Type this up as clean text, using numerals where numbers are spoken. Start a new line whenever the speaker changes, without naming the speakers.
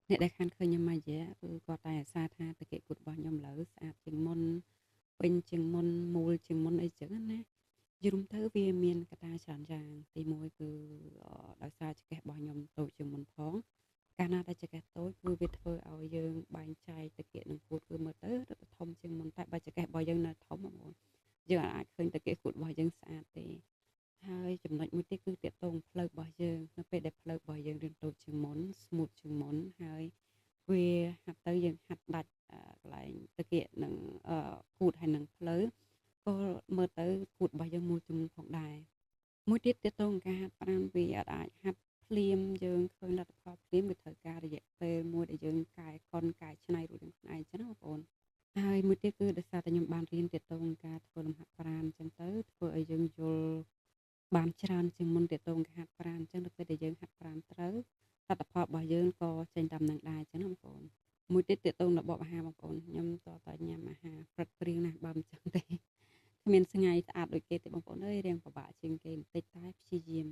អ្នកដែលខានឃើញខ្ញុំមួយរយៈគឺគាត់តែអាសាថាតាកែគុតរបស់ខ្ញុំឥឡូវស្អាតជាងមុនពេញជាងមុនមូលជាងមុនអីចឹងណាយល់ទៅវាមានកត្តាច្រើនយ៉ាងទីមួយគឺដោយសារចង្កេះរបស់ខ្ញុំតូចជាងមុនផងកាលណាដែលចង្កេះតូចគឺវាធ្វើឲ្យយើងបែងចែកតាកែនឹងគូតគឺមើលទៅរឹតតែធំជាងមុនតែបើចង្កេះរបស់យើងនៅធំហ្មងយើងអាចឃើញតាកែគូតរបស់យើងស្អាតទេហើយចំណុចមួយទៀតគឺតាកតងផ្លូវរបស់យើងនៅពេលដែលផ្លូវរបស់យើងរៀងតូចជាងមុន smooth ជាងមុនហើយវាហាត់ទៅយើងហាត់ដាច់កន្លែងតាកែនឹងគូតហើយនឹងផ្លូវក៏មើលទៅគូតរបស់យើងមួយចំនួនផងដែរមួយទៀតតាកតងការហាត់ប្រាណវាអាចហាត់ភ្លាមយើងឃើញលទ្ធផលភ្លាមវាត្រូវការរយៈពេលមួយដែលយើងកែកុនកែច្នៃរួចនឹងខ្លួនឯងចឹងណាបងប្អូនហើយមួយទៀតគឺដោយសារតែខ្ញុំបានរៀនទាក់ទងនឹងការធ្វើលំហាត់ប្រាណអញ្ចឹងទៅធ្វើឲ្យយើងយល់បានច្រើនជាងមុនទាក់ទងការហាត់ប្រាណអញ្ចឹងដល់ពេលដែលយើងហាត់ប្រាណត្រូវលទ្ធផលរបស់យើងក៏ចេញតាមនឹងដែរអញ្ចឹងណាបងប្អូនមួយទៀតទាក់ទងរបបអាហារបងប្អូនខ្ញុំតតែញ៉ាំអាហារព្រឹកព្រៀងណាស់បើមិនចឹងទេគ្មានថ្ងៃស្អាតដូចគេទេបងប្អូនអើយរៀងពិបាកជាងគេបន្តិចតែព្យាយាម